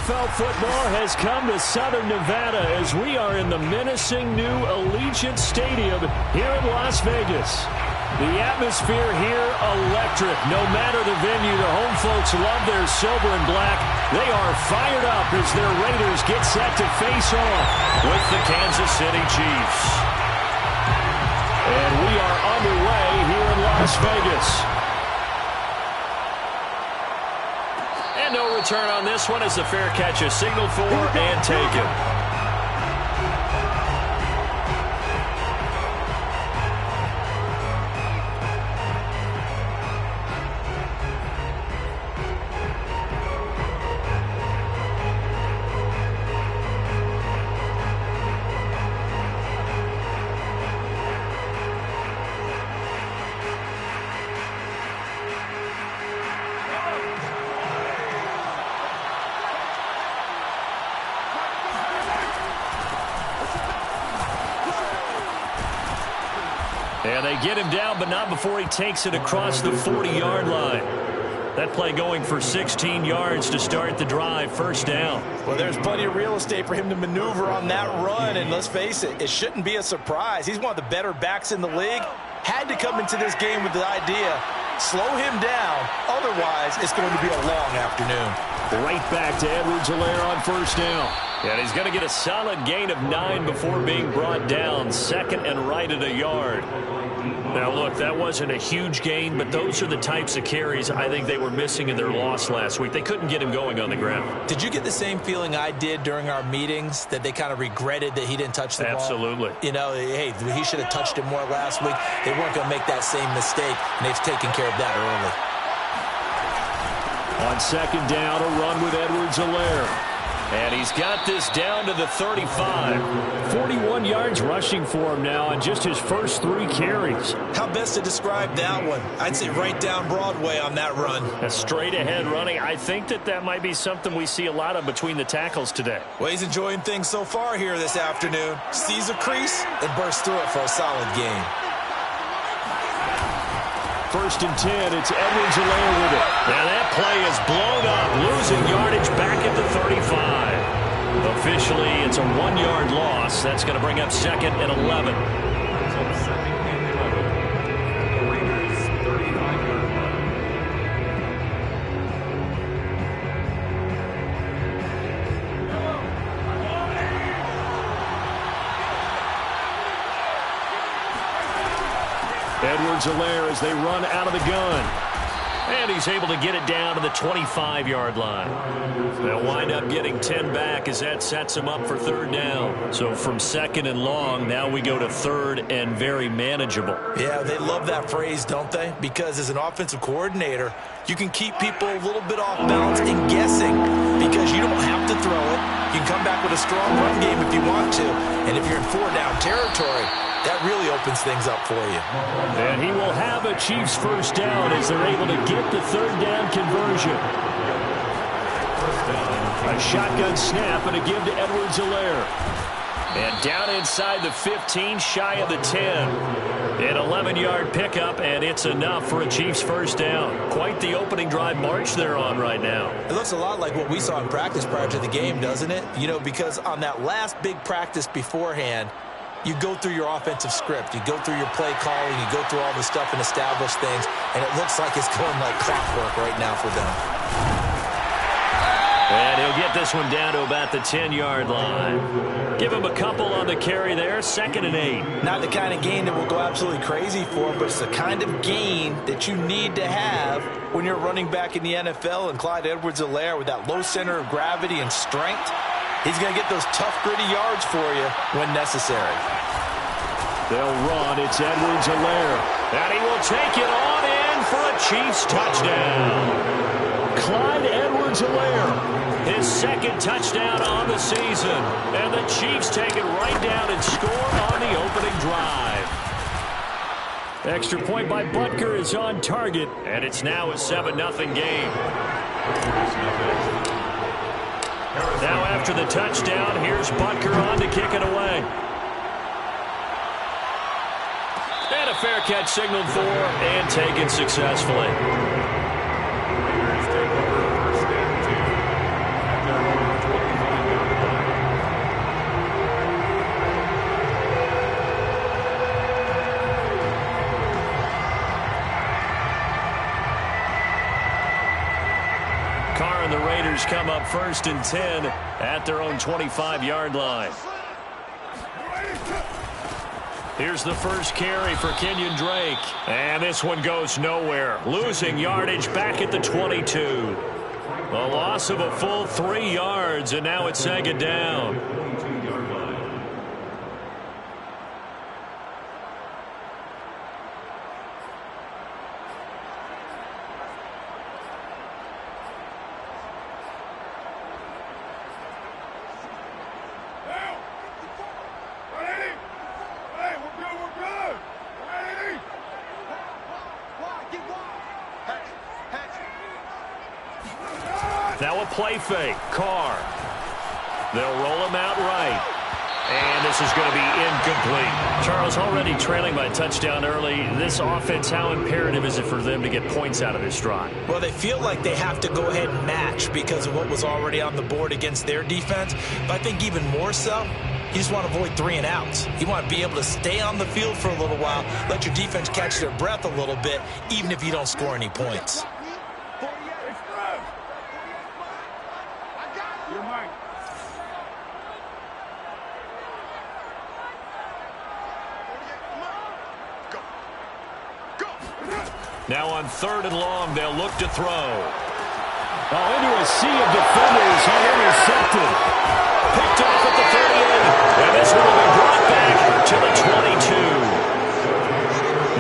NFL football has come to Southern Nevada as we are in the menacing new Allegiant Stadium here in Las Vegas. The atmosphere here, electric. No matter the venue, the home folks love their silver and black. They are fired up as their Raiders get set to face off with the Kansas City Chiefs. And we are underway here in Las Vegas. And no return on this one as the fair catch is signaled for and taken. And they get him down, but not before he takes it across the 40-yard line. That play going for 16 yards to start the drive, first down. Well, there's plenty of real estate for him to maneuver on that run, and let's face it, it shouldn't be a surprise. He's one of the better backs in the league. Had to come into this game with the idea, slow him down, otherwise it's going to be a long afternoon. Right back to Edwards-Helaire on first down. And he's going to get a solid gain of 9 before being brought down. Second and right at a yard. Now, look, that wasn't a huge gain, but those are the types of carries I think they were missing in their loss last week. They couldn't get him going on the ground. Did you get the same feeling I did during our meetings, that they kind of regretted that he didn't touch the ball? Absolutely. You know, hey, he should have touched it more last week. They weren't going to make that same mistake, and they've taken care of that early. On second down, a run with Edwards-Helaire. And he's got this down to the 35. 41 yards rushing for him now on just his first 3 carries. How best to describe that one? I'd say right down Broadway on that run. A straight ahead running. I think that might be something we see a lot of between the tackles today. Well, he's enjoying things so far here this afternoon. Sees a crease and bursts through it for a solid gain. First and 10, it's Edwards-Helaire with it. Now that play is blown up, losing yardage back at the 35. Officially, it's a 1-yard loss. That's going to bring up second and 11. Edwards-Helaire as they run out of the gun. And he's able to get it down to the 25-yard line. They'll wind up getting 10 back as that sets him up for third down. So from second and long, now we go to third and very manageable. Yeah, they love that phrase, don't they? Because as an offensive coordinator, you can keep people a little bit off balance and guessing because you don't have to throw it. You can come back with a strong run game if you want to. And if you're in 4-down territory, that really opens things up for you. And he will have a Chiefs first down as they're able to get the third down conversion. A shotgun snap and a give to Edwards-Helaire. And down inside the 15, shy of the 10. An 11-yard pickup, and it's enough for a Chiefs first down. Quite the opening drive march they're on right now. It looks a lot like what we saw in practice prior to the game, doesn't it? You know, because on that last big practice beforehand, you go through your offensive script. You go through your play calling. You go through all the stuff and establish things. And it looks like it's going like clockwork right now for them. And he'll get this one down to about the 10-yard line. Give him a couple on the carry there. Second and 8. Not the kind of gain that will go absolutely crazy for him, but it's the kind of gain that you need to have when you're running back in the NFL. And Clyde Edwards-Helaire with that low center of gravity and strength, he's going to get those tough, gritty yards for you when necessary. They'll run. It's Edwards-Helaire. And he will take it on in for a Chiefs touchdown. Clyde Edwards-Helaire, his second touchdown on the season. And the Chiefs take it right down and score on the opening drive. Extra point by Butker is on target, and it's now a 7-0 game. Now after the touchdown, here's Butker on to kick it away. And a fair catch signaled for and taken successfully. Carr and the Raiders come up 1st and 10 at their own 25-yard line. Here's the first carry for Kenyon Drake. And this one goes nowhere. Losing yardage back at the 22. A loss of a full 3 yards, and now it's 2nd down. Now a play fake. Carr. They'll roll him out right. And this is going to be incomplete. Charles, already trailing by a touchdown early. This offense, how imperative is it for them to get points out of this drive? Well, they feel like they have to go ahead and match because of what was already on the board against their defense. But I think even more so, you just want to avoid 3 and outs. You want to be able to stay on the field for a little while, let your defense catch their breath a little bit, even if you don't score any points. Now on 3rd and long, they'll look to throw. Into a sea of defenders and intercepted. Picked off at the 38. And this one will be brought back to the 22.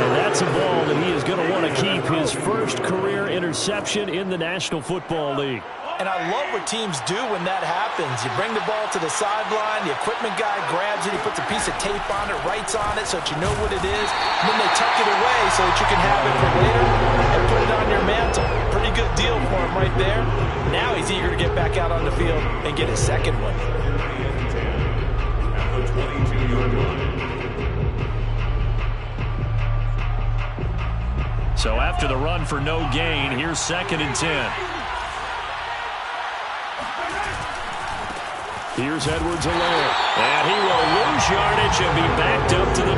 And that's a ball that he is going to want to keep, his first career interception in the National Football League. And I love what teams do when that happens. You bring the ball to the sideline, the equipment guy grabs it, he puts a piece of tape on it, writes on it so that you know what it is, and then they tuck it away so that you can have it for later and put it on your mantle. Pretty good deal for him right there. Now he's eager to get back out on the field and get his second one. At the 22-yard line. So after the run for no gain, here's 2nd and 10. Here's Edwards-Helaire, and he will lose yardage and be backed up to the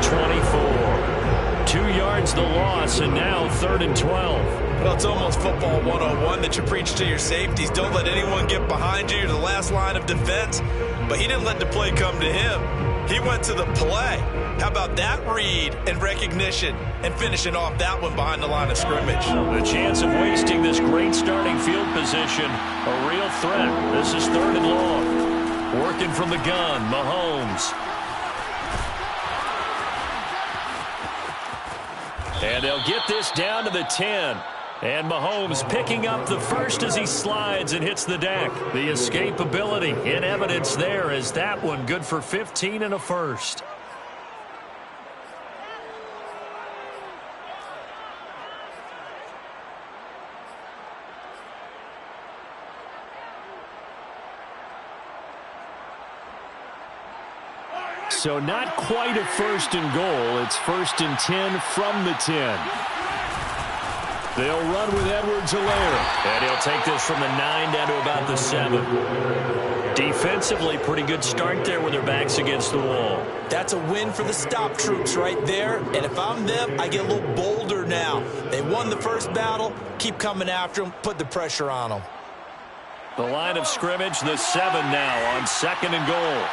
24. 2 yards the loss, and now 3rd and 12. Well, it's almost football 101 that you preach to your safeties. Don't let anyone get behind you. You're the last line of defense. But he didn't let the play come to him. He went to the play. How about that read and recognition and finishing off that one behind the line of scrimmage? The chance of wasting this great starting field position, a real threat. This is 3rd and long. Working from the gun, Mahomes. And they'll get this down to the 10. And Mahomes picking up the first as he slides and hits the deck. The escapability in evidence there as that one good for 15 and a first. So not quite a 1st and goal. It's 1st and 10 from the 10. They'll run with Edwards-Helaire. And he'll take this from the 9 down to about the 7. Defensively, pretty good start there with their backs against the wall. That's a win for the stop troops right there. And if I'm them, I get a little bolder now. They won the first battle. Keep coming after them. Put the pressure on them. The line of scrimmage, the 7 now on 2nd and goal.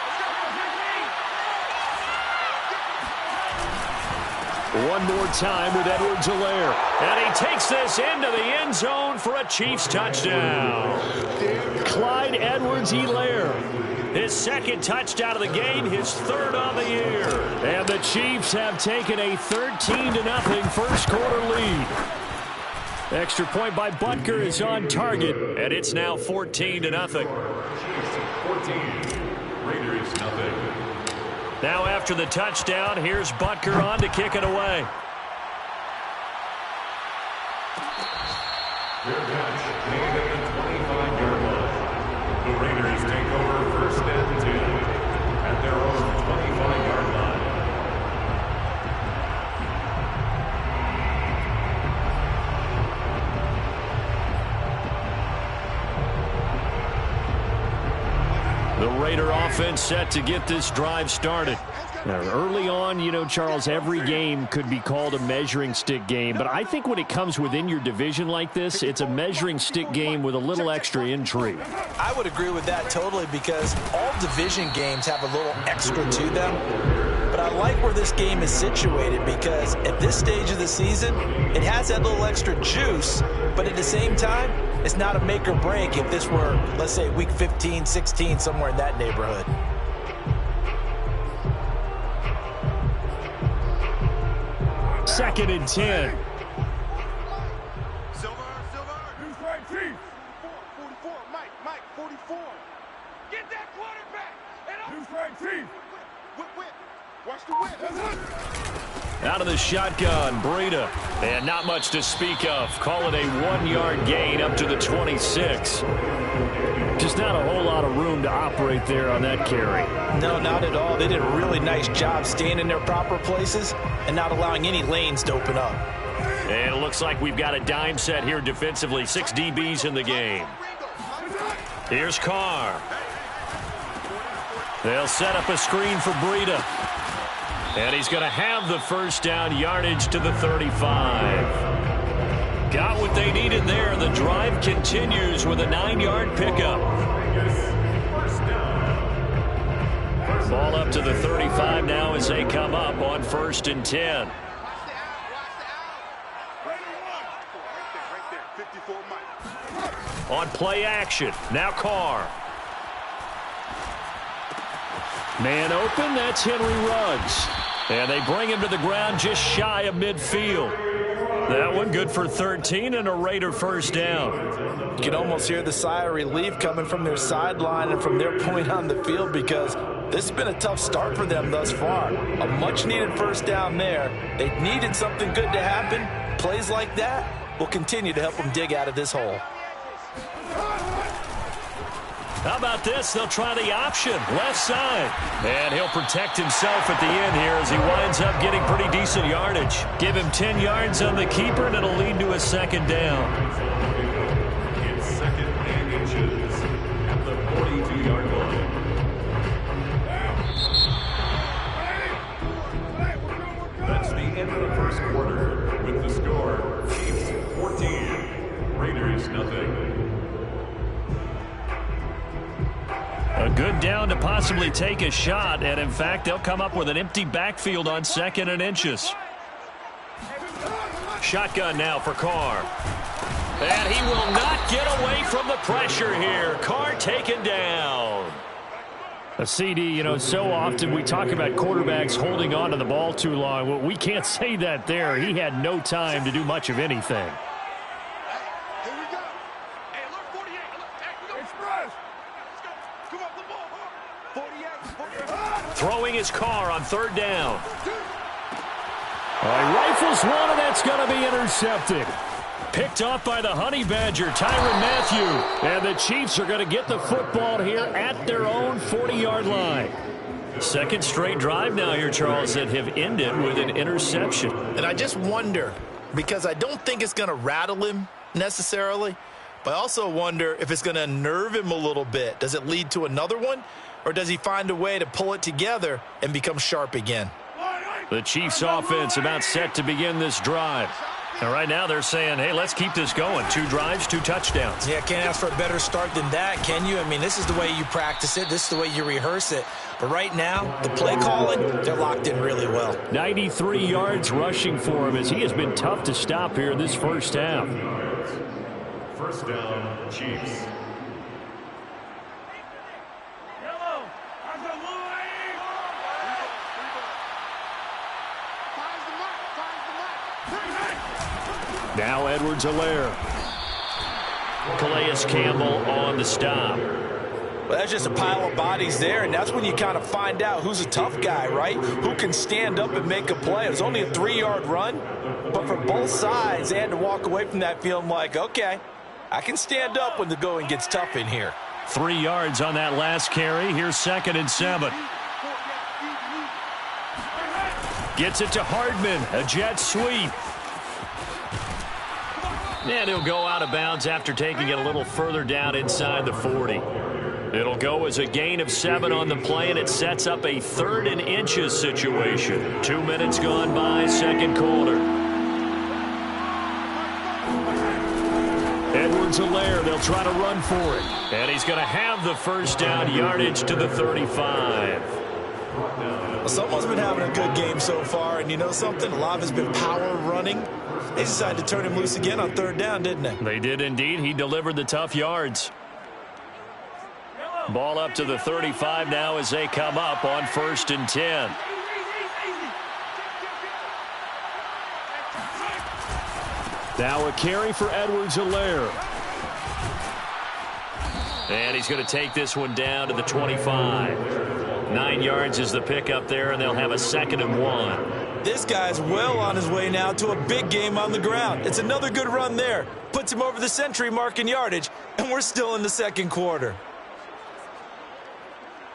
One more time with Edwards-Helaire. And he takes this into the end zone for a Chiefs touchdown. Clyde Edwards-Helaire. His 2nd touchdown of the game, his 3rd on the year. And the Chiefs have taken a 13-0 first quarter lead. Extra point by Butker is on target, and it's now 14-0. Chiefs 14, Raiders nothing. Now after the touchdown, here's Butker on to kick it away. Their catch made at the 25-yard line. The Raiders take over 1st and 10 at their own 25-yard line. The Raider offense set to get this drive started. Now, early on, you know, Charles, every game could be called a measuring stick game. But I think when it comes within your division like this, it's a measuring stick game with a little extra intrigue. I would agree with that totally because all division games have a little extra to them. But I like where this game is situated because at this stage of the season, it has that little extra juice. But at the same time, it's not a make or break if this were, let's say, week 15, 16, somewhere in that neighborhood. Second and 10. Silver. Who's right, Chief? 44, Mike, 44. Get that quarterback. Who's right, Chief? Whip. Watch the whip. Out of the shotgun, Breida. And not much to speak of. Call it a 1-yard gain up to the 26. Just not a whole lot of room to operate there on that carry. No, not at all. They did a really nice job staying in their proper places and not allowing any lanes to open up. And it looks like we've got a dime set here defensively. 6 DBs in the game. Here's Carr. They'll set up a screen for Breida. And he's going to have the first down, yardage to the 35. Got what they needed there. The drive continues with a 9-yard pickup. Ball up to the 35 now as they come up on 1st and 10. On play action, now Carr. Man open, that's Henry Ruggs. And they bring him to the ground just shy of midfield. That one good for 13 and a Raider first down. You can almost hear the sigh of relief coming from their sideline and from their point on the field because this has been a tough start for them thus far. A much-needed first down there. They needed something good to happen. Plays like that will continue to help them dig out of this hole. How about this? They'll try the option, left side. And he'll protect himself at the end here as he winds up getting pretty decent yardage. Give him 10 yards on the keeper, and it'll lead to a second down. It's 2nd and inches at the 42-yard line. That's the end of the first quarter with the score, Chiefs 14, Raiders nothing. A good down to possibly take a shot, and in fact, they'll come up with an empty backfield on 2nd and inches. Shotgun now for Carr. And he will not get away from the pressure here. Carr taken down. A CD, you know, so often we talk about quarterbacks holding on to the ball too long. Well, we can't say that there. He had no time to do much of anything. Throwing his Carr on 3rd down. He rifles one, and that's going to be intercepted. Picked off by the Honey Badger, Tyrann Mathieu. And the Chiefs are going to get the football here at their own 40-yard line. Second straight drive now here, Charles, that have ended with an interception. And I just wonder, because I don't think it's going to rattle him necessarily, but I also wonder if it's going to nerve him a little bit. Does it lead to another one? Or does he find a way to pull it together and become sharp again? The Chiefs offense about set to begin this drive. And right now they're saying, hey, let's keep this going. 2 drives, 2 touchdowns. Yeah, can't ask for a better start than that, can you? I mean, this is the way you practice it. This is the way you rehearse it. But right now, the play calling, they're locked in really well. 93 yards rushing for him as he has been tough to stop here in this first half. First down, Chiefs. Now Edwards-Helaire. Calais Campbell on the stop. Well, that's just a pile of bodies there, and that's when you kind of find out who's a tough guy, right? Who can stand up and make a play. It was only a 3-yard run, but for both sides, they had to walk away from that feeling like, okay, I can stand up when the going gets tough in here. 3 yards on that last carry. Here's 2nd and 7. Gets it to Hardman, a jet sweep. And he'll go out of bounds after taking it a little further down inside the 40. It'll go as a gain of 7 on the play, and it sets up a 3rd and inches situation. 2 minutes gone by, second quarter. Edwards-Helaire, they'll try to run for it. And he's going to have the first down, yardage to the 35. Well, someone's been having a good game so far, and you know something? A lot of it's been power running. They decided to turn him loose again on 3rd down, didn't they? They did indeed. He delivered the tough yards. Ball up to the 35 now as they come up on 1st and 10. Now a carry for Edwards-Helaire. And he's going to take this one down to the 25. 9 yards is the pickup there, and they'll have a 2nd and 1. This guy's well on his way now to a big game on the ground. It's another good run there. Puts him over the century mark in yardage, and we're still in the second quarter.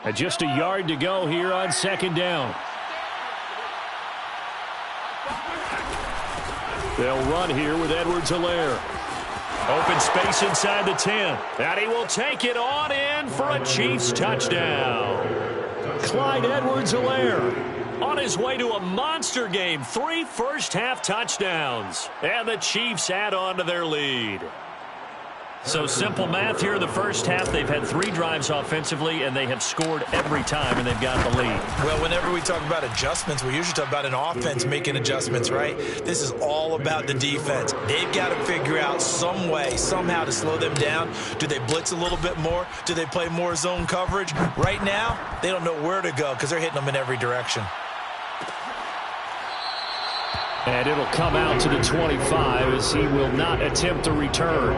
And just a yard to go here on 2nd down. They'll run here with Edwards-Helaire. Open space inside the 10. And he will take it on in for a Chiefs touchdown. Clyde Edwards-Helaire on his way to a monster game. 3 first-half touchdowns. And the Chiefs add on to their lead. So simple math here in the first half. They've had 3 drives offensively, and they have scored every time, and they've got the lead. Well, whenever we talk about adjustments, we usually talk about an offense making adjustments, right? This is all about the defense. They've got to figure out some way, somehow to slow them down. Do they blitz a little bit more? Do they play more zone coverage? Right now, they don't know where to go because they're hitting them in every direction. And it'll come out to the 25 as he will not attempt to return.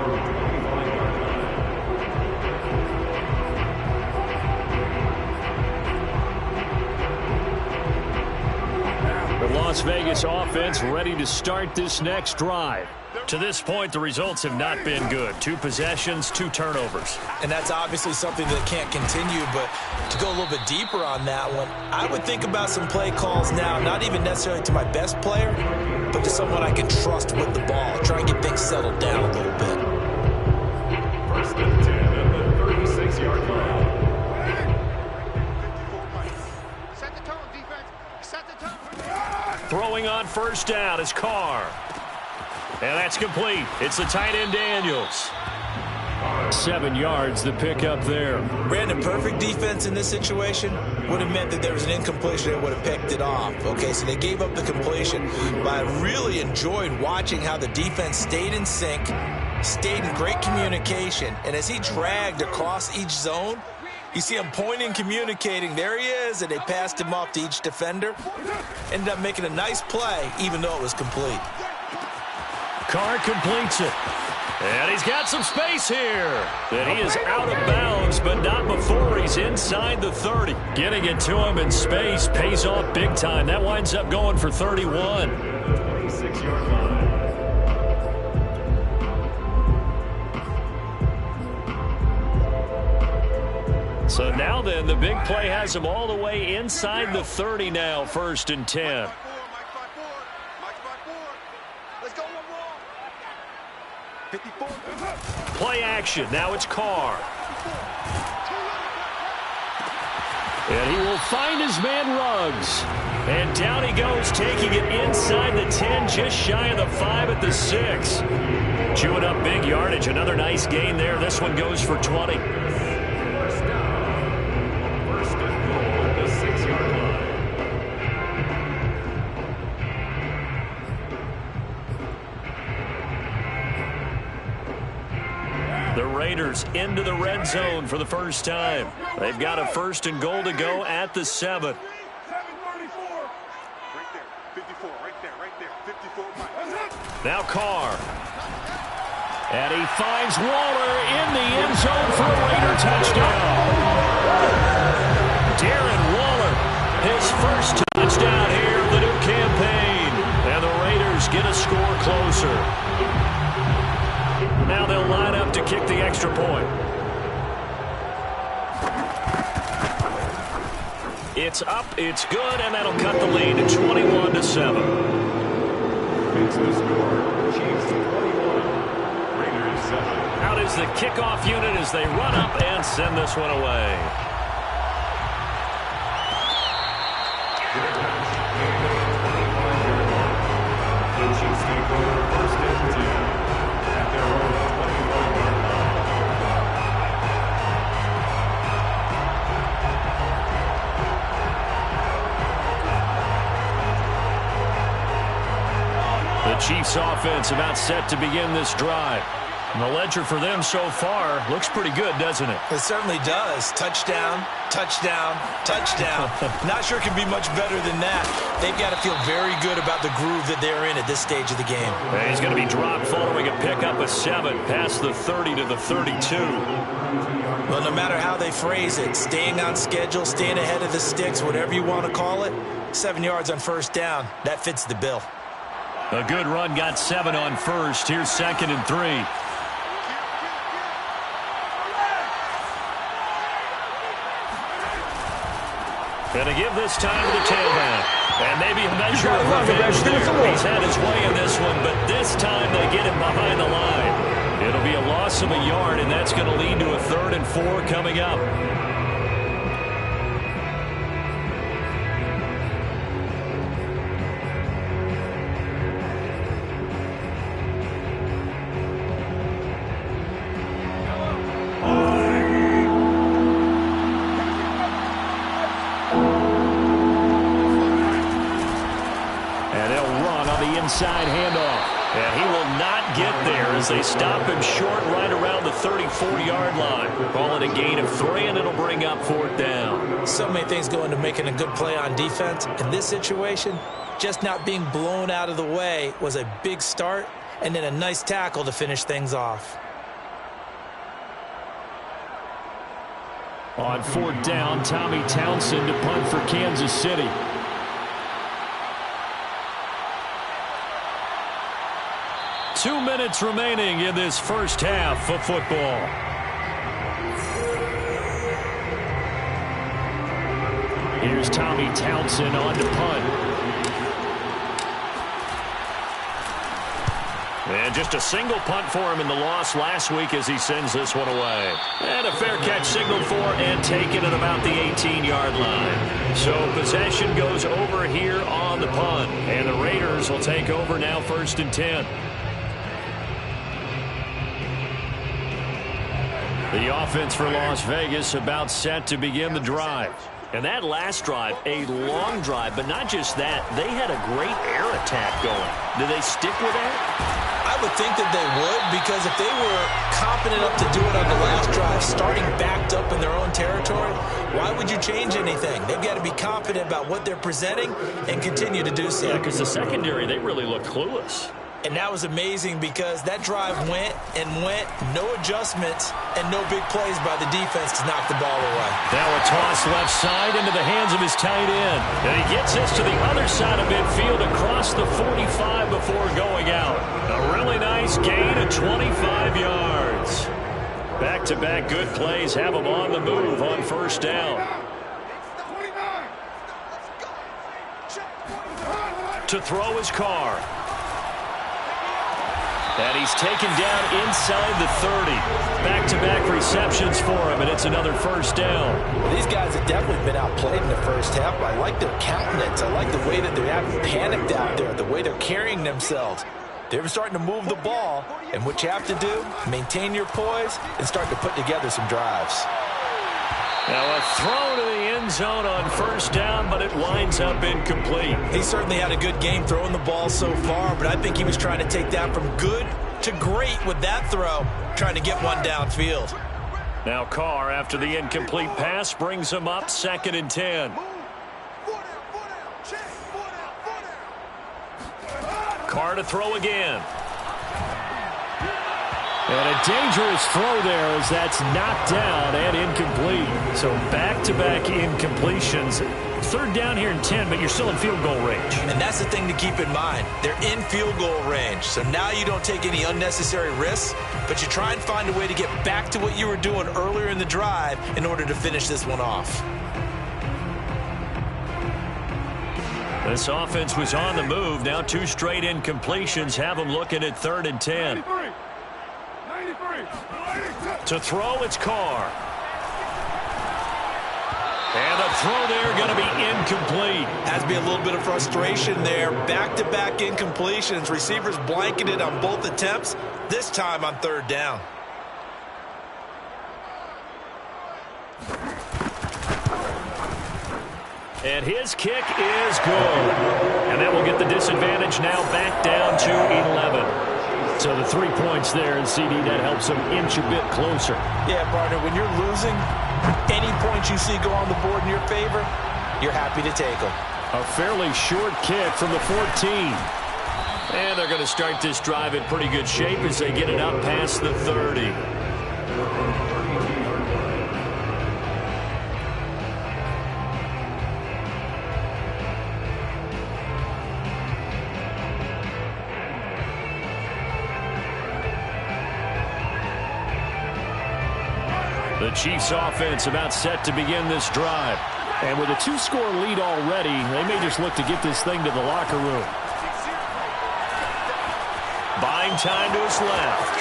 Las Vegas offense ready to start this next drive. To this point, the results have not been good. 2 possessions, 2 turnovers. And that's obviously something that can't continue, but to go a little bit deeper on that one, I would think about some play calls now, not even necessarily to my best player, but to someone I can trust with the ball. Try and get things settled down a little bit. 1st and 10 at the 36-yard line. Set the tone, defense. Set the tone. Throwing on 1st down is Carr. And that's complete. It's the tight end Daniels. 7 yards, the pickup there. Brandon, perfect defense in this situation would have meant that there was an incompletion that would have picked it off. Okay, so they gave up the completion, but I really enjoyed watching how the defense stayed in sync, stayed in great communication, and as he dragged across each zone, you see him pointing, communicating. There he is, and they passed him off to each defender. Ended up making a nice play, even though it was complete. Carr completes it. And he's got some space here. And he is out of bounds, but not before he's inside the 30. Getting it to him in space pays off big time. That winds up going for 31. 26-yard line. So now then, the big play has him all the way inside the 30 now, 1st and 10. Play action. Now it's Carr. And he will find his man Ruggs. And down he goes, taking it inside the 10, just shy of the 5 at the 6. Chewing up big yardage. Another nice gain there. This one goes for 20. The Raiders into the red zone for the first time. They've got a 1st and goal to go at the 7. 7:34. Right there. 54. Right there. 54. Now Carr. And he finds Waller in the end zone for a Raider touchdown. Darren Waller, his first touchdown here of the new campaign. And the Raiders get a score closer. Now they'll line up to kick the extra point. It's up, it's good, and that'll cut the lead to 21-7. It's the score. Chiefs 21, Raiders 7. Out out is the kickoff unit as they run up and send this one away. The Chiefs take over first and 10 at their own 25-yard line. The Chiefs offense about set to begin this drive. And the ledger for them so far looks pretty good, doesn't it? It certainly does. Touchdown, touchdown, touchdown. Not sure it can be much better than that. They've got to feel very good about the groove that they're in at this stage of the game. And he's going to be dropped following a pickup of 7 past the 30 to the 32. Well, no matter how they phrase it, staying on schedule, staying ahead of the sticks, whatever you want to call it, 7 yards on first down, that fits the bill. A good run got 7 on first. Here's 2nd and 3. Going to give this time to the tailback. And maybe a measure of revenge there. He's had his way in this one, but this time they get him behind the line. It'll be a loss of a yard, and that's going to lead to a 3rd and 4 coming up. Inside handoff, and he will not get there as they stop him short right around the 34-yard line. Call it a gain of 3, and it'll bring up 4th down. So many things go into making a good play on defense. In this situation, just not being blown out of the way was a big start, and then a nice tackle to finish things off. On 4th down, Tommy Townsend to punt for Kansas City. Two minutes remaining in this first half of football. Here's Tommy Townsend on to punt. And just a single punt for him in the loss last week as he sends this one away. And a fair catch signaled for and taken at about the 18-yard line. So possession goes over here on the punt. And the Raiders will take over now 1st and 10. The offense for Las Vegas about set to begin the drive. And that last drive, a long drive, but not just that. They had a great air attack going. Do they stick with that? I would think that they would, because if they were confident enough to do it on the last drive, starting backed up in their own territory, why would you change anything? They've got to be confident about what they're presenting and continue to do so. Yeah, because the secondary, they really look clueless. And that was amazing because that drive went and went, no adjustments, and no big plays by the defense to knock the ball away. Now a toss left side into the hands of his tight end. And he gets this to the other side of midfield across the 45 before going out. A really nice gain of 25 yards. Back-to-back good plays have him on the move on 1st down. To throw his car. And he's taken down inside the 30. Back-to-back receptions for him, and it's another 1st down. Well, these guys have definitely been outplayed in the first half. I like their countenance. I like the way that they haven't panicked out there, the way they're carrying themselves. They're starting to move the ball, and what you have to do, maintain your poise and start to put together some drives. Now a throw to the end zone on 1st down, but it winds up incomplete. He certainly had a good game throwing the ball so far, but I think he was trying to take that from good to great with that throw, trying to get one downfield. Now Carr, after the incomplete pass, brings him up 2nd and 10. Carr to throw again. And a dangerous throw there as that's knocked down and incomplete. So back-to-back incompletions. 3rd down here and 10, but you're still in field goal range. And that's the thing to keep in mind. They're in field goal range. So now you don't take any unnecessary risks, but you try and find a way to get back to what you were doing earlier in the drive in order to finish this one off. This offense was on the move. Now 2 straight incompletions have them looking at 3rd and 10. 93. To throw, it's Carr. And the throw there going to be incomplete. Has to be a little bit of frustration there. Back-to-back incompletions. Receivers blanketed on both attempts, this time on third down. And his kick is good. And that will get the disadvantage now back down to 11. So the 3 points there, and CD, that helps them inch a bit closer. Yeah, partner, when you're losing, any points you see go on the board in your favor, you're happy to take them. A fairly short kick from the 14. And they're going to start this drive in pretty good shape as they get it up past the 30. The Chiefs offense about set to begin this drive. And with a 2-score lead already, they may just look to get this thing to the locker room. Buying time to his left.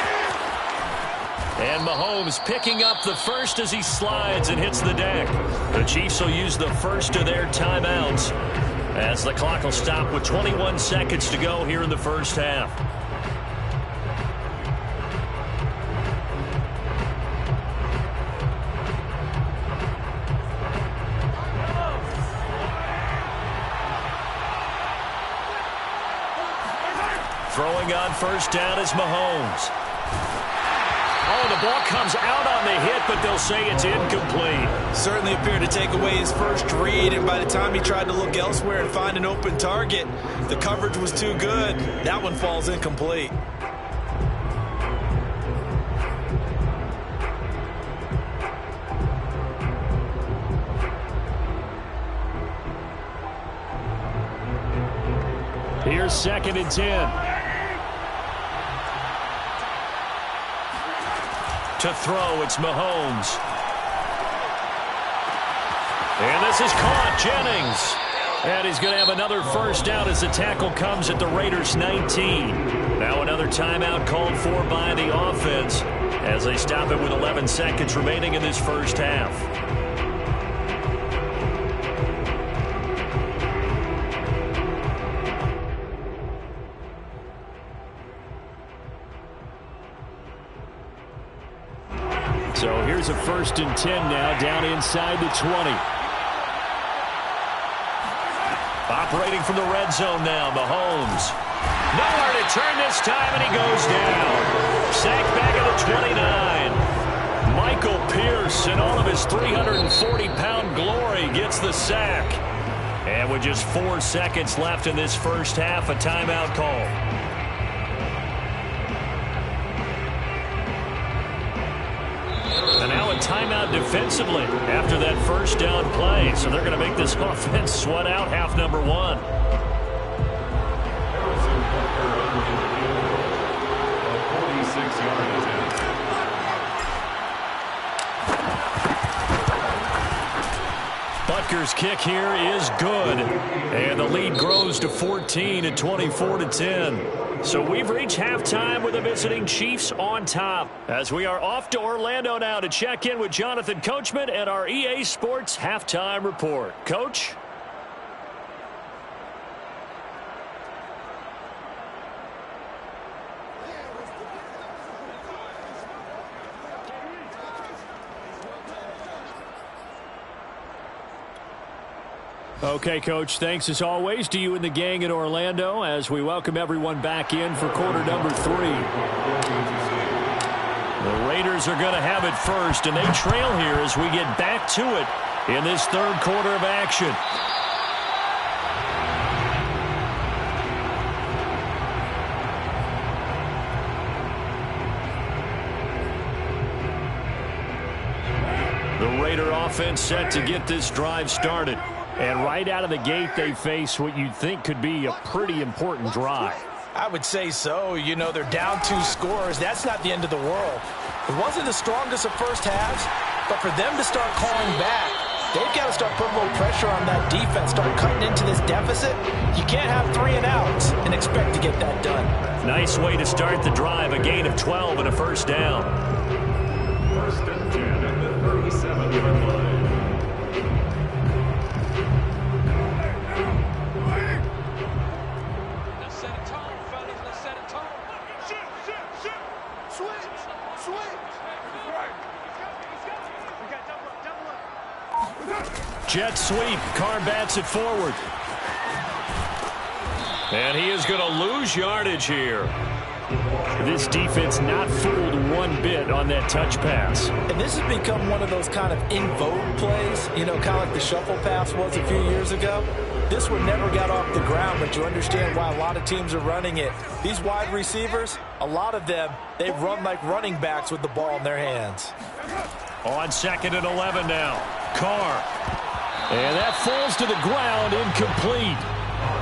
And Mahomes picking up the first as he slides and hits the deck. The Chiefs will use the first of their timeouts as the clock will stop with 21 seconds to go here in the first half. Throwing on first down is Mahomes. Oh, the ball comes out on the hit, but they'll say it's incomplete. Certainly appeared to take away his first read, and by the time he tried to look elsewhere and find an open target, the coverage was too good. That one falls incomplete. Here's 2nd and 10. To throw, it's Mahomes. And this is caught, Jennings. And he's going to have another first down as the tackle comes at the Raiders' 19. Now another timeout called for by the offense as they stop it with 11 seconds remaining in this first half. So here's a 1st and 10 now, down inside the 20. Operating from the red zone now, Mahomes. Nowhere to turn this time, and he goes down. Sacked back at the 29. Michael Pierce, in all of his 340-pound glory, gets the sack. And with just 4 seconds left in this first half, a timeout call. And now a timeout defensively after that first down play. So they're going to make this offense sweat out half number 1. Butker's kick here is good. And the lead grows to 14 at 24-10. So we've reached halftime with the visiting Chiefs on top. As we are off to Orlando now to check in with Jonathan Coachman and our EA Sports Halftime Report. Coach? Okay, Coach, thanks as always to you and the gang in Orlando as we welcome everyone back in for quarter number 3. The Raiders are going to have it first, and they trail here as we get back to it in this third quarter of action. The Raider offense set to get this drive started. And right out of the gate, they face what you'd think could be a pretty important drive. I would say so. You know, they're down 2 scores. That's not the end of the world. It wasn't the strongest of first halves, but for them to start calling back, they've got to start putting a little pressure on that defense, start cutting into this deficit. You can't have 3 and outs and expect to get that done. Nice way to start the drive, a gain of 12 and a first down. yard line. Let's set a tone, fellas. Let's set a tone. Shoot. Switch. Right. We got double up. Jet sweep. Carr bats it forward. And he is going to lose yardage here. This defense not fooled one bit on that touch pass. And this has become one of those kind of in vogue plays, you know, kind of like the shuffle pass was a few years ago. This one never got off the ground, but you understand why a lot of teams are running it. These wide receivers, a lot of them, they run like running backs with the ball in their hands. On 2nd and 11 now. Carr. And that falls to the ground, incomplete.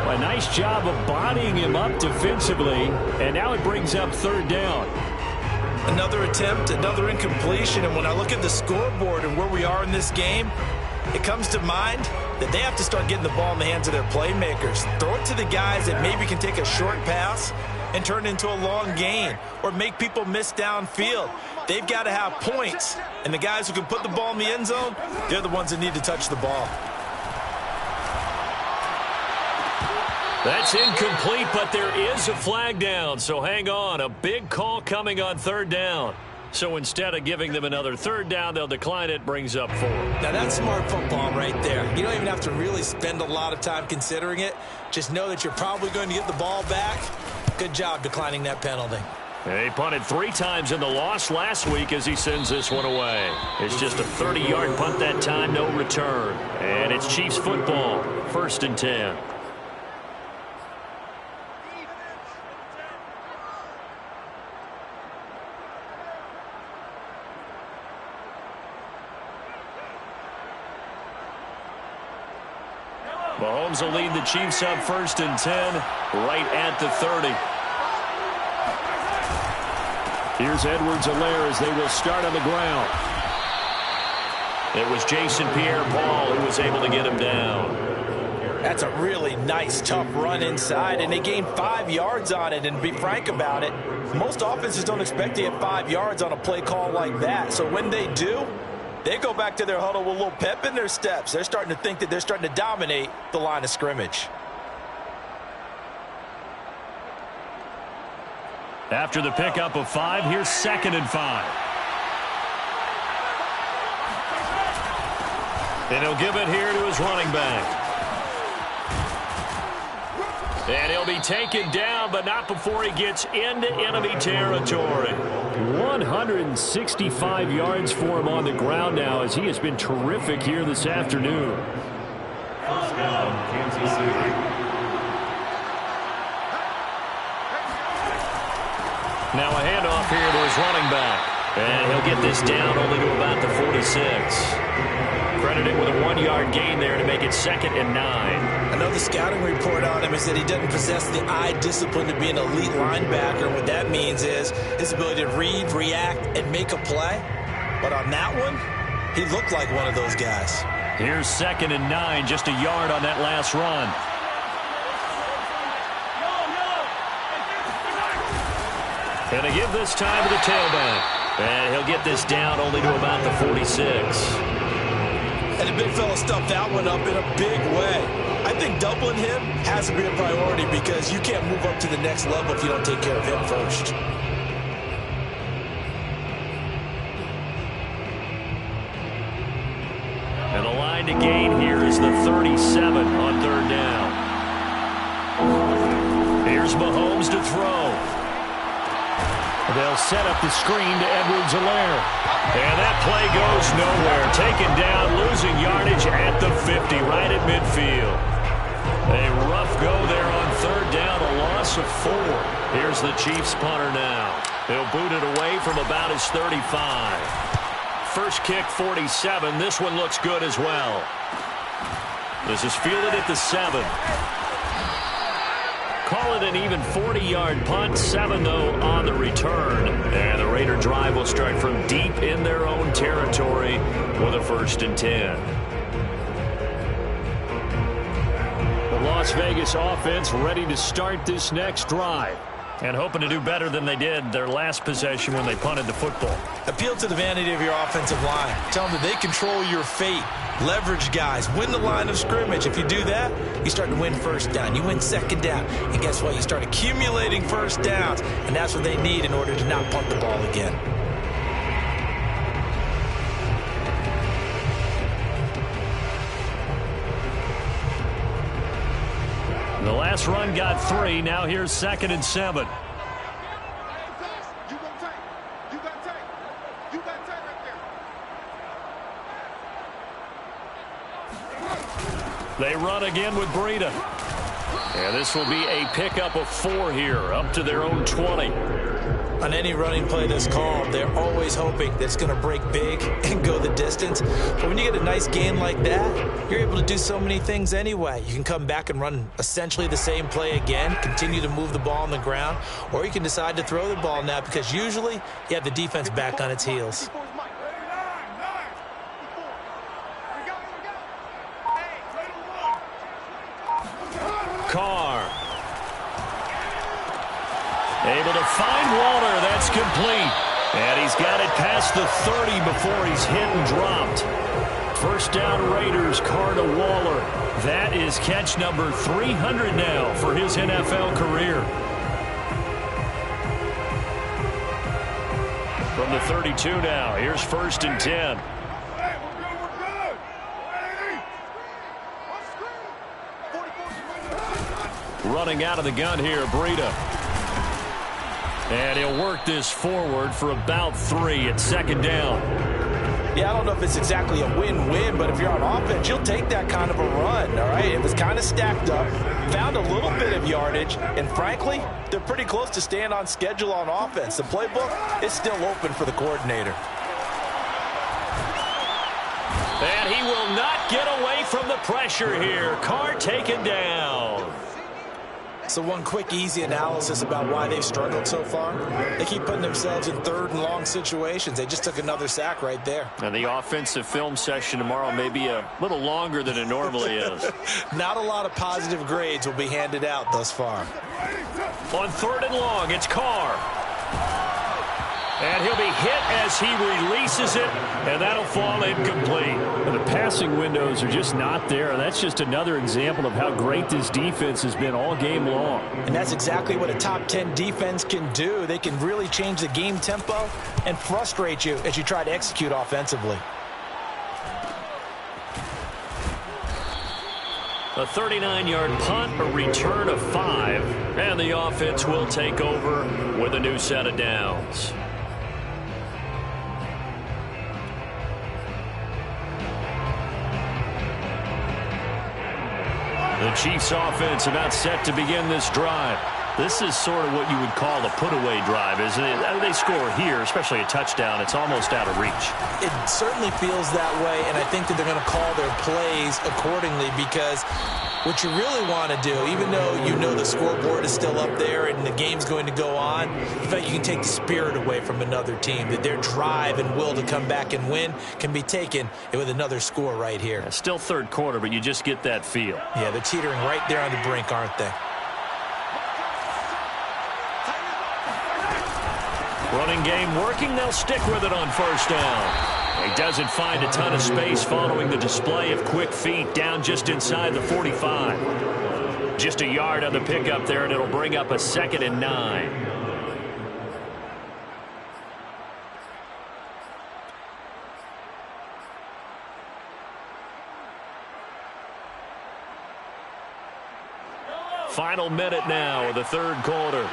A nice job of bodying him up defensively, and now it brings up 3rd down. Another attempt, another incompletion, and when I look at the scoreboard and where we are in this game, it comes to mind that they have to start getting the ball in the hands of their playmakers. Throw it to the guys that maybe can take a short pass and turn it into a long gain or make people miss downfield. They've got to have points, and the guys who can put the ball in the end zone, they're the ones that need to touch the ball. That's incomplete, but there is a flag down, so hang on. A big call coming on 3rd down. So instead of giving them another 3rd down, they'll decline it, brings up 4. Now that's smart football right there. You don't even have to really spend a lot of time considering it. Just know that you're probably going to get the ball back. Good job declining that penalty. He punted 3 times in the loss last week as he sends this one away. It's just a 30-yard punt that time, no return. And it's Chiefs football, 1st and 10. Mahomes will lead the Chiefs up 1st and 10, right at the 30. Here's Edwards-Helaire as they will start on the ground. It was Jason Pierre-Paul who was able to get him down. That's a really nice, tough run inside, and they gained 5 yards on it. And to be frank about it, most offenses don't expect to get 5 yards on a play call like that. So when they do, they go back to their huddle with a little pep in their steps. They're starting to think that they're starting to dominate the line of scrimmage. After the pickup of 5, here's 2nd and 5. And he'll give it here to his running back. And he'll be taken down, but not before he gets into enemy territory. 165 yards for him on the ground now, as he has been terrific here this afternoon. 1st down, Kansas City. Now a handoff here to his running back. And he'll get this down only to about the 46. Credited with a 1-yard gain there to make it 2nd and 9. I know the scouting report on him is that he doesn't possess the eye discipline to be an elite linebacker. What that means is his ability to read, react, and make a play. But on that one, he looked like one of those guys. Here's 2nd and 9, just a yard on that last run. And they give this time to the tailback. And he'll get this down only to about the 46. And the big fella stuffed that one up in a big way. I think doubling him has to be a priority because you can't move up to the next level if you don't take care of him first. And the line to gain here is the 37 on 3rd down. Here's Mahomes to throw. They'll set up the screen to Edwards-Helaire. And that play goes nowhere. Taken down, losing yardage at the 50, right at midfield. A rough go there on 3rd down, a loss of 4. Here's the Chiefs punter now. He'll boot it away from about his 35. First kick, 47. This one looks good as well. This is fielded at the 7. Call it an even 40-yard punt, 7 though on the return. And the Raider drive will start from deep in their own territory with a 1st and 10. The Las Vegas offense ready to start this next drive. And hoping to do better than they did their last possession when they punted the football. Appeal to the vanity of your offensive line. Tell them that they control your fate. Leverage guys. Win the line of scrimmage. If you do that, you start to win first down. You win second down. And guess what? You start accumulating first downs. And that's what they need in order to not punt the ball again. The last run got 3. Now here's 2nd and 7. They run again with Breida. And this will be a pickup of 4 here, up to their own 20. On any running play that's called, they're always hoping that it's going to break big and go the distance. But when you get a nice gain like that, you're able to do so many things anyway. You can come back and run essentially the same play again, continue to move the ball on the ground, or you can decide to throw the ball now because usually you have the defense back on its heels. Carr. Able to find Waller. That's complete. And he's got it past the 30 before he's hit and dropped. First down Raiders, Carr to Waller. That is catch number 300 now for his NFL career. From the 32 now, here's 1st and 10. Running out of the gun here, Breida. And he'll work this forward for about 3 at 2nd down. Yeah, I don't know if it's exactly a win-win, but if you're on offense, you'll take that kind of a run, all right? It was kind of stacked up, found a little bit of yardage, and frankly, they're pretty close to staying on schedule on offense. The playbook is still open for the coordinator. And he will not get away from the pressure here. Carr taken down. So one quick, easy analysis about why they've struggled so far. They keep putting themselves in 3rd and long situations. They just took another sack right there. And the offensive film session tomorrow may be a little longer than it normally is. Not a lot of positive grades will be handed out thus far. On 3rd and long, it's Carr. And he'll be hit as he releases it, and that'll fall incomplete. The passing windows are just not there, and that's just another example of how great this defense has been all game long. And that's exactly what a top 10 defense can do. They can really change the game tempo and frustrate you as you try to execute offensively. A 39-yard punt, a return of 5, and the offense will take over with a new set of downs. The Chiefs offense about set to begin this drive. This is sort of what you would call a put-away drive, isn't it? They score here, especially a touchdown. It's almost out of reach. It certainly feels that way, and I think that they're going to call their plays accordingly because what you really want to do, even though you know the scoreboard is still up there and the game's going to go on, in fact, you can take the spirit away from another team, that their drive and will to come back and win can be taken with another score right here. Yeah, still 3rd quarter, but you just get that feel. Yeah, they're teetering right there on the brink, aren't they? Running game working. They'll stick with it on 1st down. He doesn't find a ton of space following the display of quick feet down just inside the 45. Just a yard on the pickup there, and it'll bring up a 2nd and 9. Final minute now of the 3rd quarter.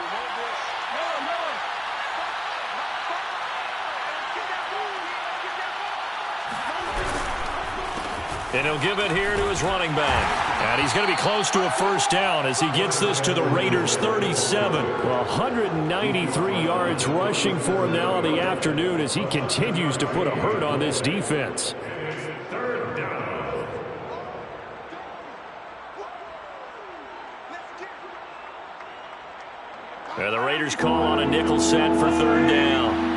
And he'll give it here to his running back. And he's going to be close to a 1st down as he gets this to the Raiders' 37. Well, 193 yards rushing for him now in the afternoon as he continues to put a hurt on this defense. And the Raiders call on a nickel set for 3rd down.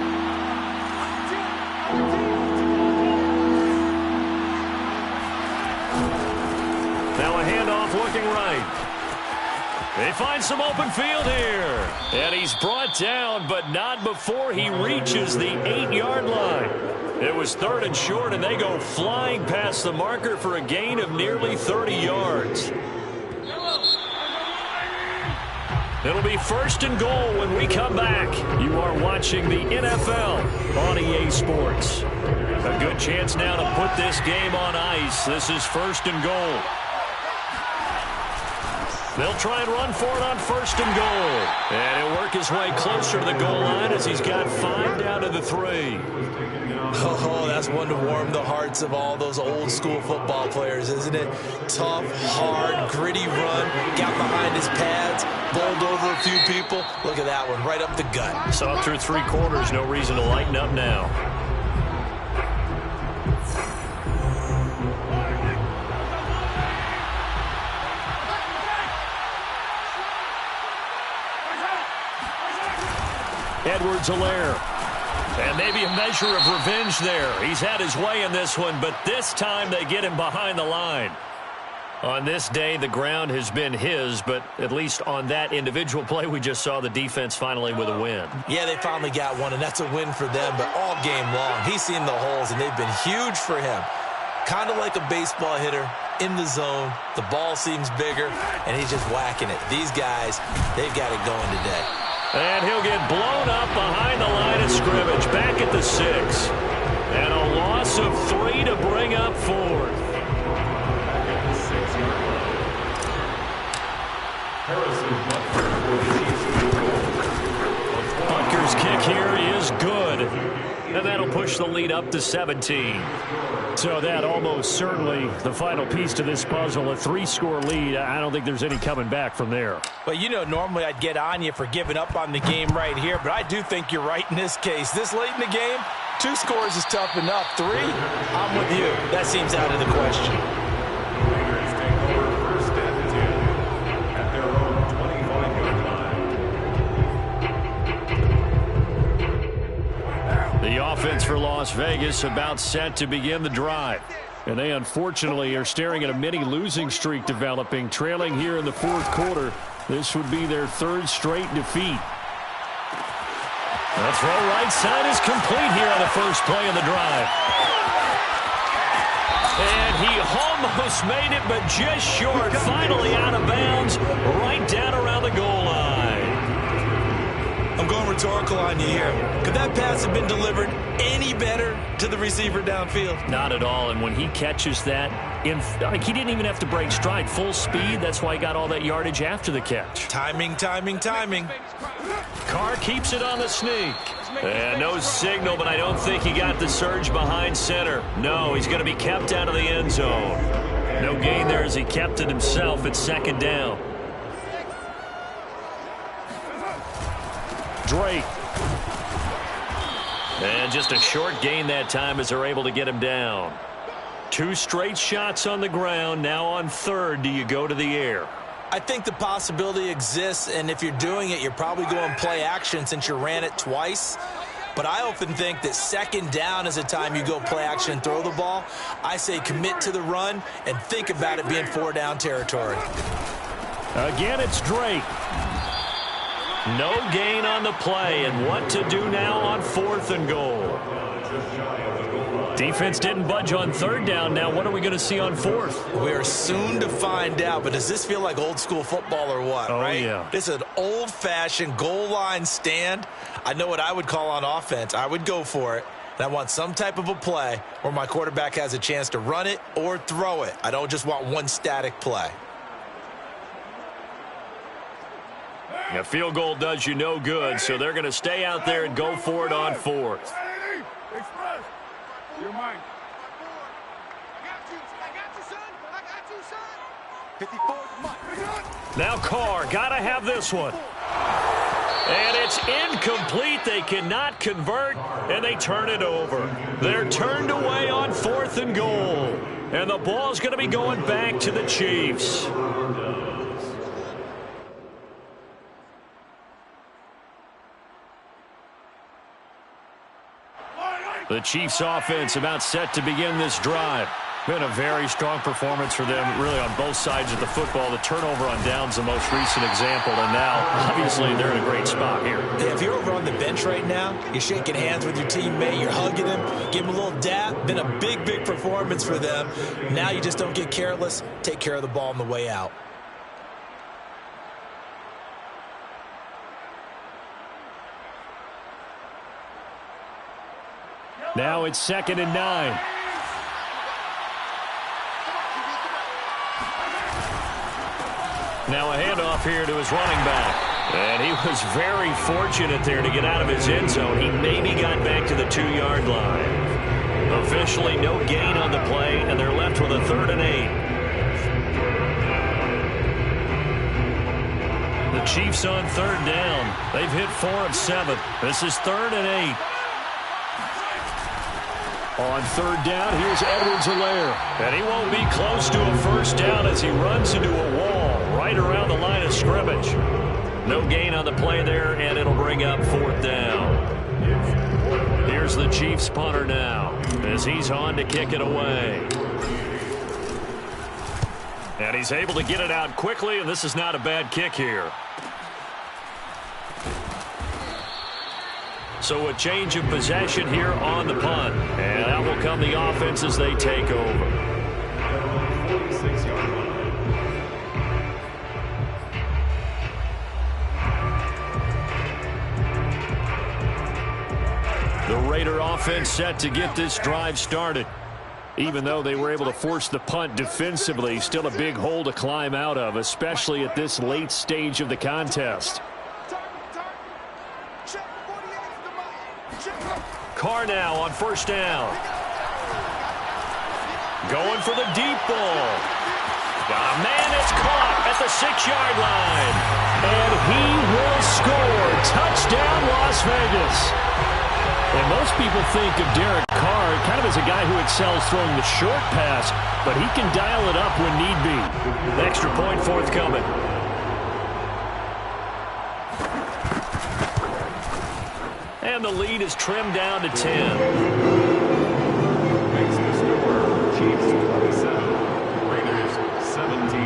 Now a handoff looking right. They find some open field here. And he's brought down, but not before he reaches the 8-yard line. It was 3rd and short, and they go flying past the marker for a gain of nearly 30 yards. It'll be 1st and goal when we come back. You are watching the NFL on EA Sports. A good chance now to put this game on ice. This is 1st and goal. They'll try and run for it on 1st and goal. And he'll work his way closer to the goal line as he's got 5 down to the 3. Oh, that's one to warm the hearts of all those old school football players, isn't it? Tough, hard, gritty run. Got behind his pads, bowled over a few people. Look at that one, right up the gut. Saw through 3 quarters, no reason to lighten up now. Edwards-Helaire. And maybe a measure of revenge there. He's had his way in this one, but this time they get him behind the line. On this day, the ground has been his, but at least on that individual play, we just saw the defense finally with a win. Yeah, they finally got one, and that's a win for them, but all game long, he's seen the holes, and they've been huge for him. Kind of like a baseball hitter in the zone. The ball seems bigger, and he's just whacking it. These guys, they've got it going today. And he'll get blown up behind the line of scrimmage, back at the 6. And a loss of 3 to bring up 4th. Butker's kick here is good. And that'll push the lead up to 17. So that almost certainly the final piece to this puzzle, a 3-score lead. I don't think there's any coming back from there. Well, you know, normally I'd get on you for giving up on the game right here, but I do think you're right in this case. This late in the game, 2 scores is tough enough. 3, I'm with you. That seems out of the question. Raiders take over 1st and 10 at their own 25-yard line. The offense for Las Vegas about set to begin the drive. And they unfortunately are staring at a mini losing streak developing, trailing here in the 4th quarter. This would be their 3rd straight defeat. The throw right side is complete here on the first play of the drive. And he almost made it, but just short. Finally out of bounds, right down around the goal line. I'm going rhetorical on you here. Could that pass have been delivered any better to the receiver downfield? Not at all, and when he catches that, he didn't even have to break stride. Full speed, that's why he got all that yardage after the catch. Timing, timing, timing. Carr keeps it on the sneak. And no signal, but I don't think he got the surge behind center. No, he's going to be kept out of the end zone. No gain there as he kept it himself at 2nd down. Drake. And just a short gain that time as they're able to get him down. 2 straight shots on the ground. Now on 3rd, do you go to the air? I think the possibility exists, and if you're doing it, you're probably going play action since you ran it twice. But I often think that 2nd down is a time you go play action and throw the ball. I say commit to the run and think about it being 4-down territory. Again, it's Drake. No gain on the play, and what to do now on 4th and goal. Defense didn't budge on 3rd down. Now what are we going to see on 4th? We are soon to find out, but does this feel like old school football or what, right? Yeah. This is an old-fashioned goal line stand. I know what I would call on offense. I would go for it. And I want some type of a play where my quarterback has a chance to run it or throw it. I don't just want one static play. A field goal does you no good, so they're going to stay out there and go for it on 4th. Express. You're mine. I got you, son. 54 is mine. Now Carr, got to have this one. And it's incomplete. They cannot convert, and they turn it over. They're turned away on 4th and goal. And the ball's going to be going back to the Chiefs. The Chiefs offense about set to begin this drive. Been a very strong performance for them, really, on both sides of the football. The turnover on downs, the most recent example, and now, obviously, they're in a great spot here. Yeah, if you're over on the bench right now, you're shaking hands with your teammate, you're hugging him, give him a little dap. Been a big, big performance for them. Now you just don't get careless. Take care of the ball on the way out. Now it's 2nd and 9. Now a handoff here to his running back. And he was very fortunate there to get out of his end zone. He maybe got back to the 2-yard line. Officially no gain on the play, and they're left with a 3rd and 8. The Chiefs on 3rd down. They've hit 4 of 7. This is 3rd and 8. On 3rd down, here's Edwards-Helaire. And he won't be close to a first down as he runs into a wall right around the line of scrimmage. No gain on the play there, and it'll bring up 4th down. Here's the Chiefs punter now as he's on to kick it away. And he's able to get it out quickly, and this is not a bad kick here. So a change of possession here on the punt. And out will come the offense as they take over. 46-yard line. The Raider offense set to get this drive started. Even though they were able to force the punt defensively, still a big hole to climb out of, especially at this late stage of the contest. Carr now on 1st down. Going for the deep ball. Man, it's caught at the 6-yard line. And he will score. Touchdown, Las Vegas. And most people think of Derek Carr kind of as a guy who excels throwing the short pass, but he can dial it up when need be. The extra point forthcoming. And the lead is trimmed down to 10. Makes the score Chiefs 27, Raiders 17.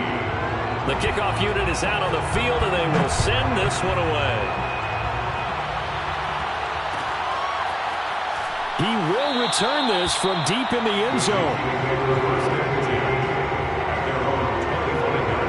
The kickoff unit is out on the field, and they will send this one away. He will return this from deep in the end zone. First and 10 at their own 25-yard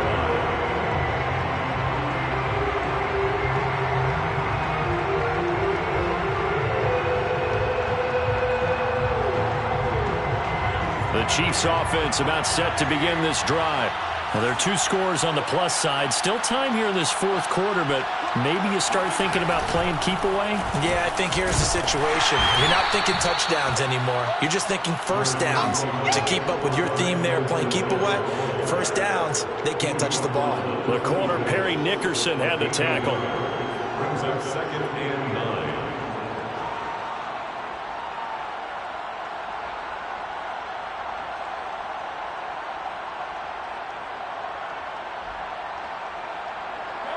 line. The Chiefs offense about set to begin this drive. Well, there are 2 scores on the plus side. Still time here in this 4th quarter, but maybe you start thinking about playing keep away? Yeah, I think here's the situation. You're not thinking touchdowns anymore. You're just thinking first downs. To keep up with your theme there, playing keep away, first downs, they can't touch the ball. The corner, Perry Nickerson, had the tackle. Brings up 2nd and 9.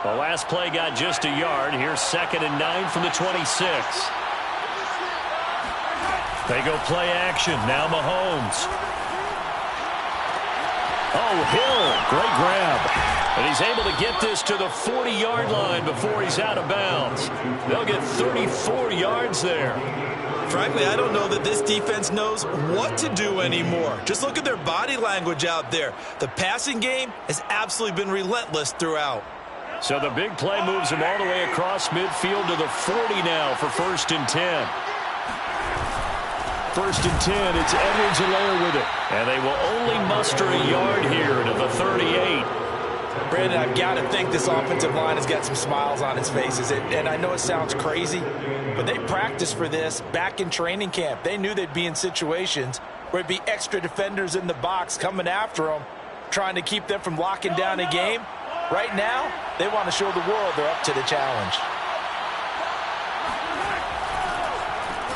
The last play got just a yard. Here's 2nd and 9 from the 26. They go play action. Now Mahomes. Oh, Hill. Great grab. And he's able to get this to the 40-yard line before he's out of bounds. They'll get 34 yards there. Frankly, I don't know that this defense knows what to do anymore. Just look at their body language out there. The passing game has absolutely been relentless throughout. So the big play moves him all the way across midfield to the 40 now for 1st and 10. 1st and 10, it's Edwards-Helaire with it. And they will only muster a yard here to the 38. Brandon, I've got to think this offensive line has got some smiles on its faces. And I know it sounds crazy, but they practiced for this back in training camp. They knew they'd be in situations where it'd be extra defenders in the box coming after them, trying to keep them from locking down a game. Right now, they want to show the world they're up to the challenge.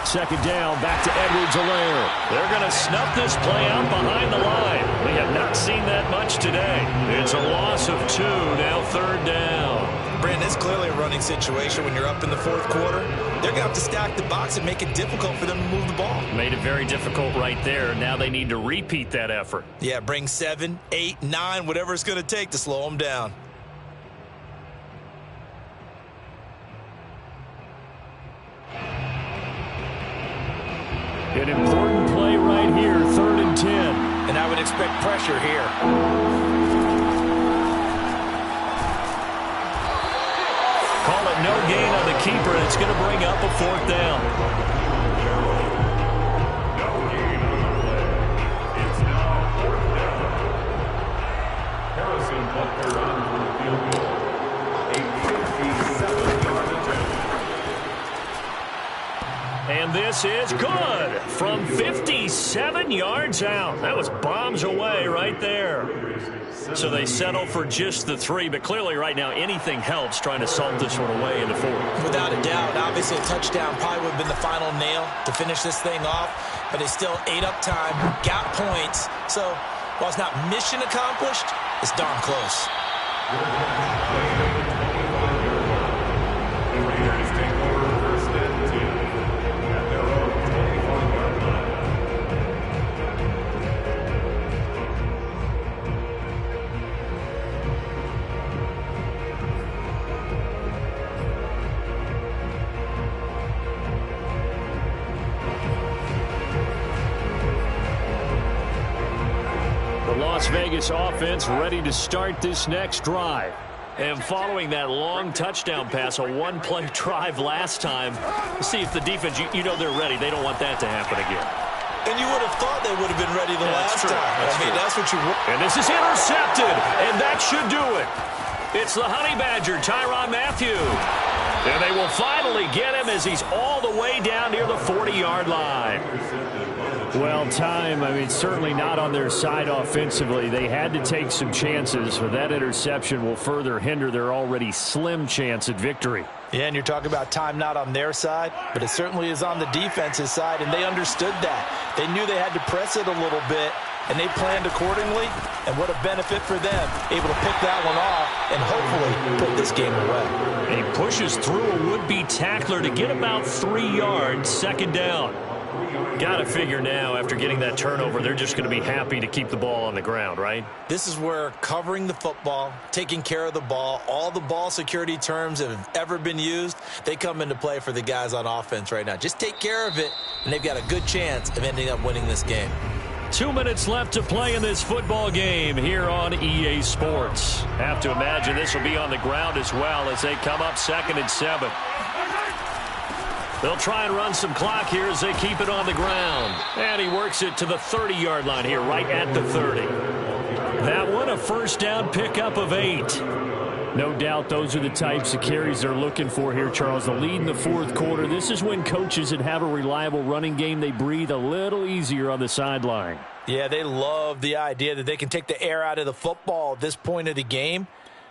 2nd down, back to Edwards-Helaire. They're going to snuff this play out behind the line. We have not seen that much today. It's a loss of 2, now 3rd down. Brandon, it's clearly a running situation when you're up in the fourth quarter. They're going to have to stack the box and make it difficult for them to move the ball. Made it very difficult right there. Now they need to repeat that effort. Yeah, bring 7, 8, 9, whatever it's going to take to slow them down. An important play right here, 3rd and 10. And I would expect pressure here. Call it no gain on the keeper, and it's going to bring up a 4th down. No gain on the play. It's now 4th down. Harrison Butker on for the field goal. A 57-yard attempt. And this is good from 57 yards out. That was bombs away right there. So they settle for just the 3, but clearly right now anything helps trying to salt this one away in the 4th. Without a doubt, obviously a touchdown probably would have been the final nail to finish this thing off, but they still ate up time, got points. So while it's not mission accomplished, it's darn close. The Raiders take over 1st and 10 at their own 25-yard line. The Las Vegas offense ready to start this next drive. And following that long touchdown pass, a one-play drive last time, see if the defense, you know they're ready. They don't want that to happen again. And you would have thought they would have been ready the last time. That's what you want. And this is intercepted, and that should do it. It's the Honey Badger, Tyrann Mathieu. And they will finally get him as he's all the way down near the 40-yard line. Well, certainly not on their side offensively. They had to take some chances, but that interception will further hinder their already slim chance at victory. Yeah, and you're talking about time not on their side, but it certainly is on the defense's side, and they understood that. They knew they had to press it a little bit, and they planned accordingly, and what a benefit for them, able to pick that one off and hopefully put this game away. And he pushes through a would-be tackler to get about 3 yards, 2nd down. Got to figure now, after getting that turnover, they're just going to be happy to keep the ball on the ground, right? This is where covering the football, taking care of the ball, all the ball security terms that have ever been used, they come into play for the guys on offense right now. Just take care of it, and they've got a good chance of ending up winning this game. 2 minutes left to play in this football game here on EA Sports. Have to imagine this will be on the ground as well as they come up 2nd and 7. They'll try and run some clock here as they keep it on the ground. And he works it to the 30-yard line here, right at the 30. That one, a 1st down pickup of 8. No doubt those are the types of carries they're looking for here, Charles. The lead in the 4th quarter. This is when coaches that have a reliable running game, they breathe a little easier on the sideline. Yeah, they love the idea that they can take the air out of the football at this point of the game.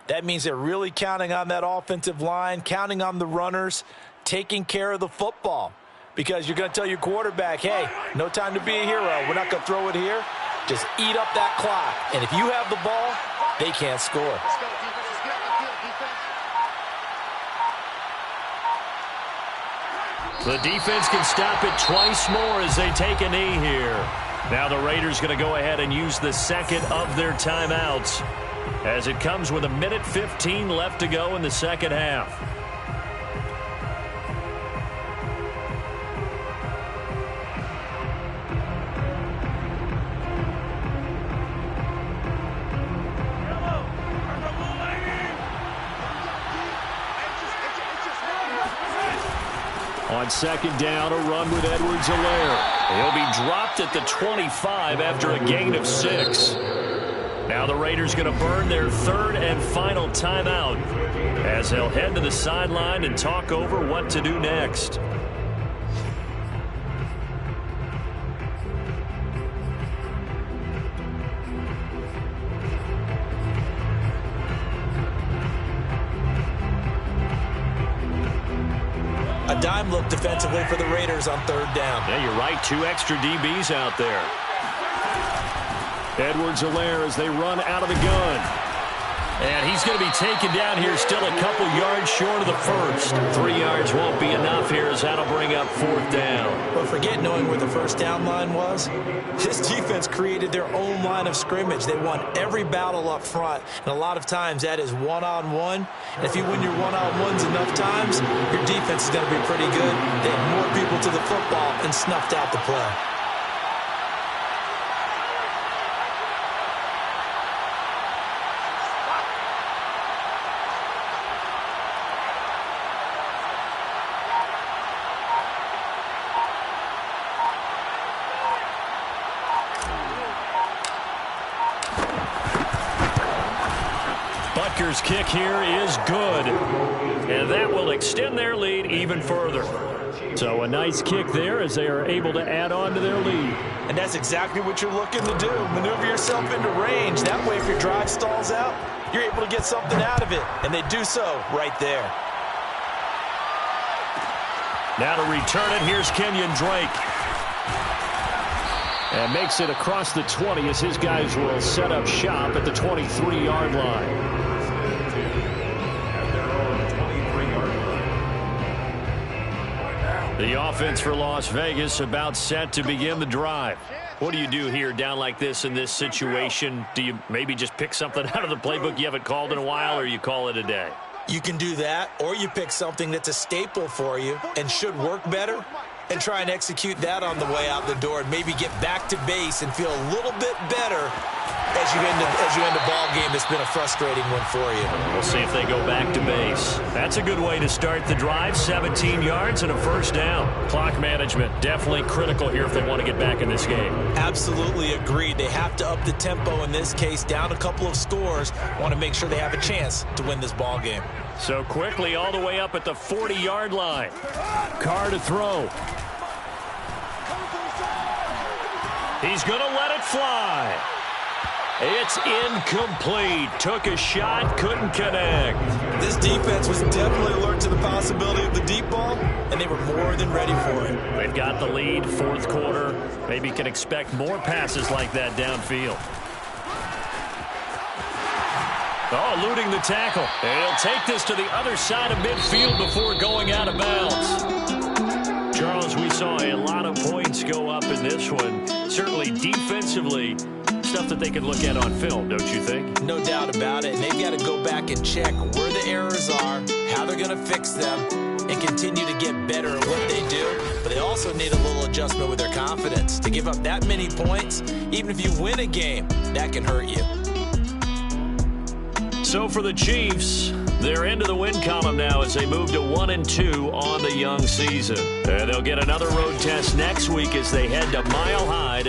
That means they're really counting on that offensive line, counting on the runners, taking care of the football, because you're going to tell your quarterback, hey, no time to be a hero. We're not going to throw it here. Just eat up that clock. And if you have the ball, they can't score. The defense can stop it twice more as they take a knee here. Now the Raiders going to go ahead and use the 2nd of their timeouts as it comes with 1:15 left to go in the 2nd half. On 2nd down, a run with Edwards-Helaire. He'll be dropped at the 25 after a gain of 6. Now the Raiders going to burn their 3rd and final timeout as they'll head to the sideline and talk over what to do next. A dime look defensively for the Raiders on 3rd down. Yeah, you're right. 2 extra DBs out there. Edwards-Helaire as they run out of the gun. And he's going to be taken down here, still a couple yards short of the first. 3 yards won't be enough here, as that'll bring up 4th down. But forget knowing where the first down line was. This defense created their own line of scrimmage. They won every battle up front, and a lot of times that is one-on-one. And if you win your one-on-ones enough times, your defense is going to be pretty good. They had more people to the football and snuffed out the play. Butker's kick here is good, and that will extend their lead even further. So a nice kick there as they are able to add on to their lead. And that's exactly what you're looking to do. Maneuver yourself into range. That way, if your drive stalls out, you're able to get something out of it, and they do so right there. Now to return it, here's Kenyon Drake. And makes it across the 20 as his guys will set up shop at the 23-yard line. The offense for Las Vegas about set to begin the drive. What do you do here down like this in this situation? Do you maybe just pick something out of the playbook you haven't called in a while, or you call it a day? You can do that, or you pick something that's a staple for you and should work better and try and execute that on the way out the door and maybe get back to base and feel a little bit better as you end a ball game that's been a frustrating one for you. We'll see if they go back to base. That's a good way to start the drive. 17 yards and a first down. Clock management definitely critical here if they want to get back in this game. Absolutely agreed. They have to up the tempo in this case, down a couple of scores. Want to make sure they have a chance to win this ball game. So quickly all the way up at the 40-yard line. Carr to throw. He's going to let it fly. It's incomplete. Took a shot, couldn't connect. This defense was definitely alert to the possibility of the deep ball, and they were more than ready for it. They've got the lead, fourth quarter. Maybe can expect more passes like that downfield. Oh, eluding the tackle. And he'll take this to the other side of midfield before going out of bounds. Charles, we saw a lot of points go up in this one. Certainly defensively, stuff that they can look at on film, don't you think? No doubt about it. And they've got to go back and check where the errors are, how they're going to fix them, and continue to get better at what they do. But they also need a little adjustment with their confidence. To give up that many points, even if you win a game, that can hurt you. So for the Chiefs, they're into the win column now as they move to 1-2 on the young season. And they'll get another road test next week as they head to Mile High.